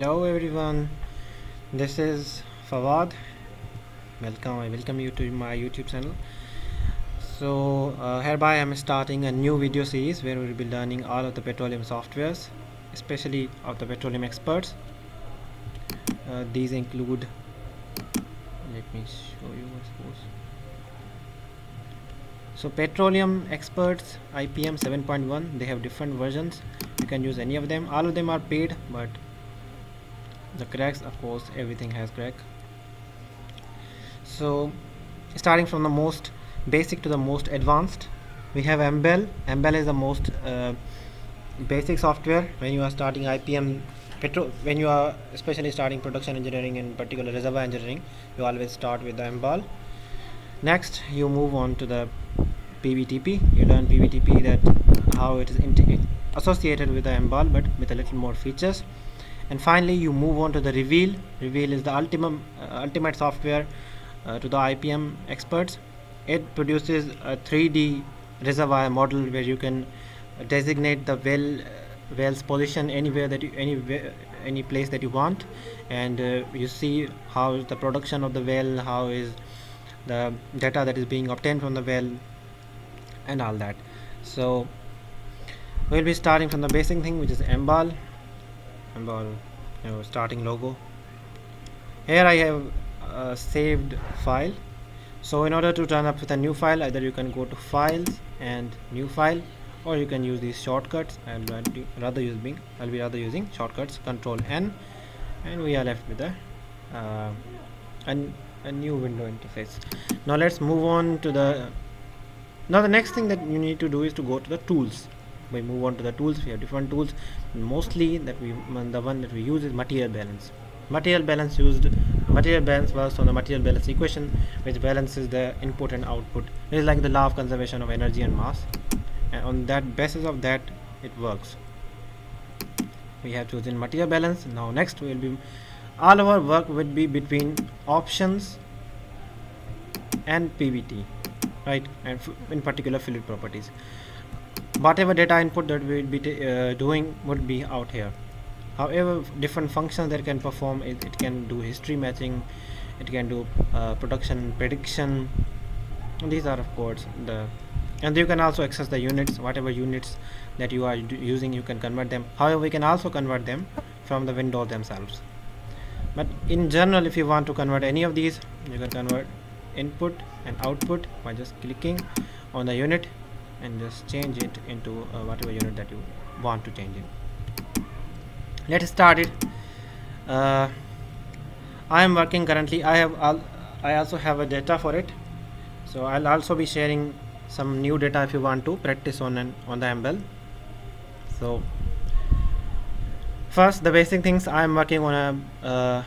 Hello everyone, this is Fawad. I welcome you to my YouTube channel. Hereby I'm starting a new video series where we'll be learning all of the petroleum softwares, especially of the petroleum experts. These include, let me show you, I suppose. So petroleum experts IPM 7.1, they have different versions. You can use any of them. All of them are paid, but the cracks, of course, everything has crack. So starting from the most basic to the most advanced, we have MBAL. MBAL is the most basic software when you are starting IPM when you are especially starting production engineering, in particular reservoir engineering, you always start with the MBAL. Next you move on to the PVTP. You learn PVTP, that how it is associated with the MBAL but with a little more features. And finally you move on to the Reveal. Reveal is the ultimate software to the IPM experts. It produces a 3D reservoir model where you can designate the well's position anywhere that any place that you want, and you see how is the production of the well, how is the data that is being obtained from the well, and all that. So we'll be starting from the basic thing, which is MBAL, starting logo. Here I have a saved file. So in order to turn up with a new file, either you can go to files and new file, or you can use these shortcuts. I'll be rather using shortcuts Control N, and we are left with a new window interface. Now let's move on to the next thing that you need to do is to go to the tools. We move on to the tools. We have different tools. Mostly the one that we use is material balance. Material balance works on the material balance equation, which balances the input and output. It is like the law of conservation of energy and mass, and on that basis of that it works. We have chosen material balance. Now next will be all our work would be between options and PVT, right? And in particular fluid properties. Whatever data input that we will be doing would be out here. However, different functions that can perform, it can do history matching, it can do production prediction. These are of course and you can also access the units. Whatever units that you are using, you can convert them. However, we can also convert them from the windows themselves. But in general, if you want to convert any of these, you can convert input and output by just clicking on the unit and just change it into whatever unit that you want to change it. Let's start it. I am working currently. I also have a data for it, so I'll also be sharing some new data if you want to practice on the MBAL. So first, the basic things. I am working on a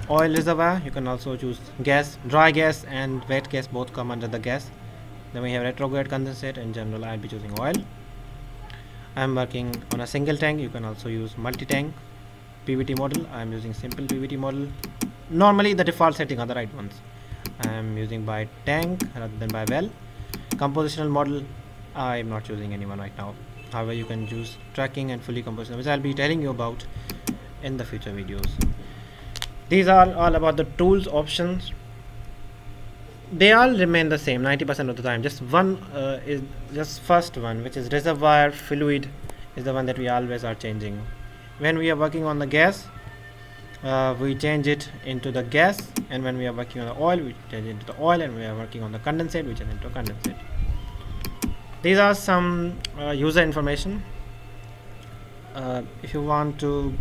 oil reservoir. You can also choose gas, dry gas and wet gas, both come under the gas. Then we have retrograde, condensate. In general, I'll be choosing oil. I'm working on a single tank. You can also use multi-tank. PVT model, I'm using simple PVT model. Normally the default setting are the right ones. I'm using by tank rather than by well. Compositional model, I'm not choosing anyone right now. However, you can choose tracking and fully compositional, which I'll be telling you about in the future videos. These are all about the tools options. They all remain the same 90% of the time. Just one is just first one, which is reservoir fluid, is the one that we always are changing. When we are working on the gas, we change it into the gas, and when we are working on the oil, we change it into the oil, and we are working on the condensate, we change into condensate. These are some user information. If you want to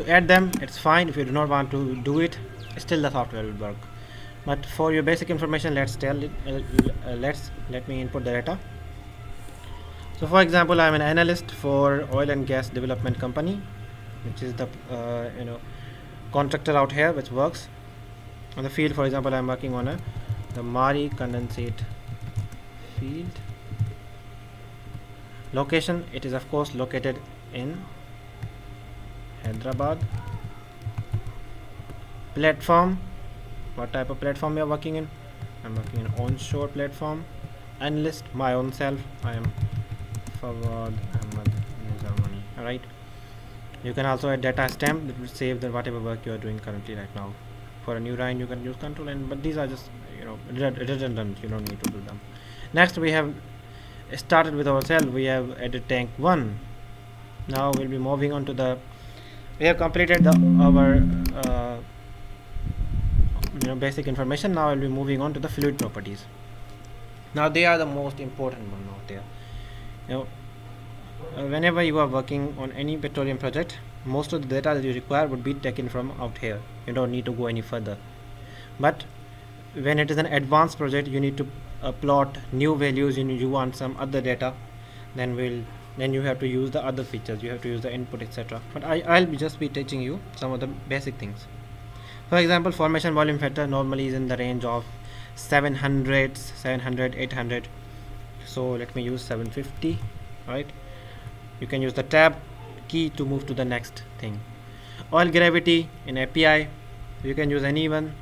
add them, it's fine. If you do not want to do it, still the software will work. But for your basic information, let me input the data. So for example, I'm an analyst for oil and gas development company, which is the contractor out here which works on the field. For example, I'm working on the Mari condensate field. Location, it is of course located in Hyderabad. Platform, what type of platform you are working in? I'm working in onshore platform. Analyst, my own self, I am Fawad Ahmad Nizamani. Alright, You can also add data stamp that will save the whatever work you are doing currently right now. For a new line you can use control n, but these are just redundant, you don't need to do them. Next we have started with our cell, we have added tank 1. Now we'll be moving on to the, we have completed our basic information. Now I'll be moving on to the fluid properties. Now they are the most important one out there. Whenever you are working on any petroleum project, most of the data that you require would be taken from out here. You don't need to go any further. But when it is an advanced project, you need to plot new values, you want some other data, then you have to use the other features, you have to use the input, etc. But I'll just be teaching you some of the basic things. For example, formation volume factor normally is in the range of 700, 800. So let me use 750, right? You can use the tab key to move to the next thing. Oil gravity in API, you can use any one.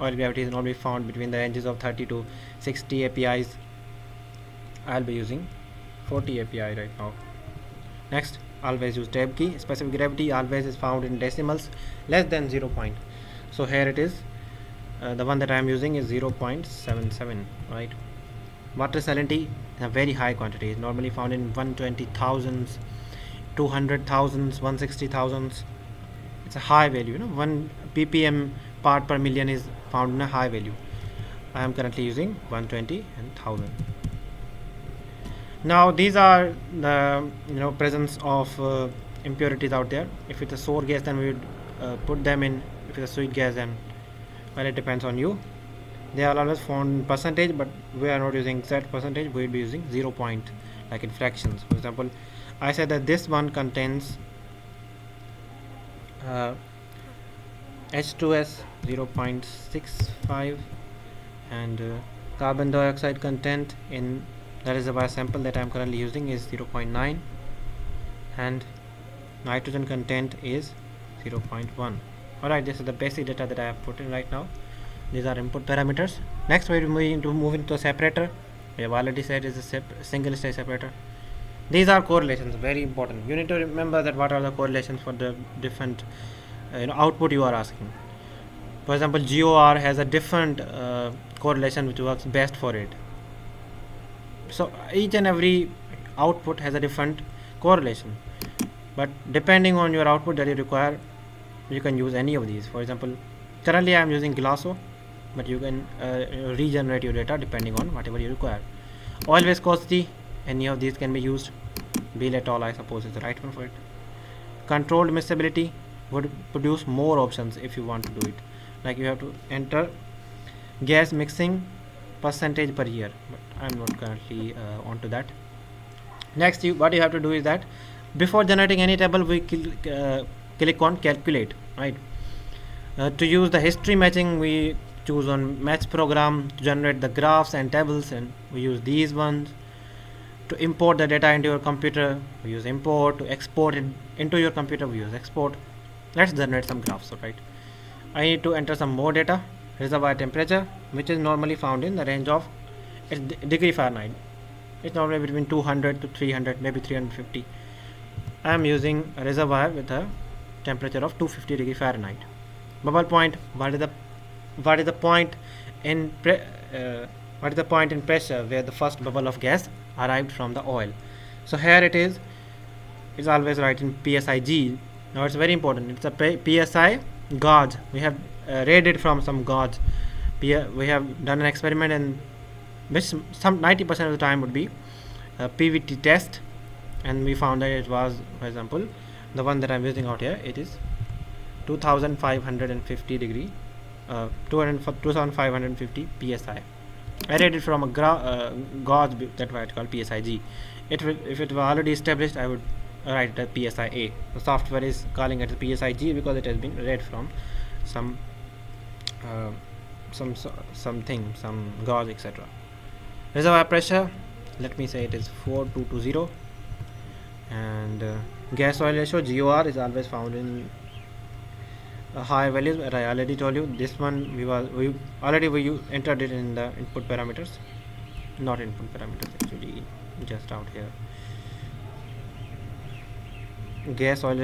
Oil gravity is normally found between the ranges of 30 to 60 APIs. I'll be using 40 API right now. Next, always use tab key. Specific gravity always is found in decimals less than 0. So here it is. The one that I am using is 0.77, right? Water salinity in a very high quantity is normally found in 120,000s, 200,000s, 160,000s. It's a high value, 1 ppm part per million is found in a high value. I am currently using 120 and 1000. Now these are the presence of impurities out there. If it's a sour gas, then we would put them in. If it's a sweet gas, then well, it depends on you. They are always found in percentage, but we are not using exact percentage. We will be using 0 point, like in fractions. For example, I said that this one contains H2S 0.65 and carbon dioxide content in the reservoir sample that I am currently using is 0.9 and nitrogen content is 0.1. Alright, this is the basic data that I have put in right now. These are input parameters. Next we will move into a separator. We have already said is a single stage separator. These are correlations, very important. You need to remember that what are the correlations for the different output you are asking. For example, GOR has a different correlation which works best for it. So each and every output has a different correlation, but depending on your output that you require, you can use any of these. For example, currently I am using Glasso, but you can regenerate your data depending on whatever you require. Oil viscosity, any of these can be used. Beal et al, I suppose, is the right one for it. Controlled miscibility would produce more options if you want to do it. Like you have to enter gas mixing percentage per year, but I'm not currently onto that. Next, what you have to do is that before generating any table, we click on calculate, right? To use the history matching, we choose on match program to generate the graphs and tables, and we use these ones. To import the data into your computer, we use import. To export it into your computer, we use export. Let's generate some graphs. Right, I need to enter some more data. Reservoir temperature, which is normally found in the range of degree Fahrenheit. It's normally between 200 to 300, maybe 350. I am using a reservoir with a temperature of 250 degree Fahrenheit. Bubble point, what is the point in pressure where the first bubble of gas arrived from the oil? So here it is. It's always right in PSIG. Now it's very important. It's a PSI gauge. We have read it from some gauge. We have done an experiment, and which some 90% of the time would be a PVT test, and we found that it was, for example, the one that I'm using out here, it is 2550 degree 2550 psi. I read it from a gauge that was called PSIG. If it was already established, I would write it as PSIA. The software is calling it as PSIG because it has been read from some gauge, etc. Reservoir pressure, let me say it is 4220, and gas oil ratio GOR is always found in high values. But I already told you this one we entered it in the input parameters, not input parameters actually, just out here. Gas oil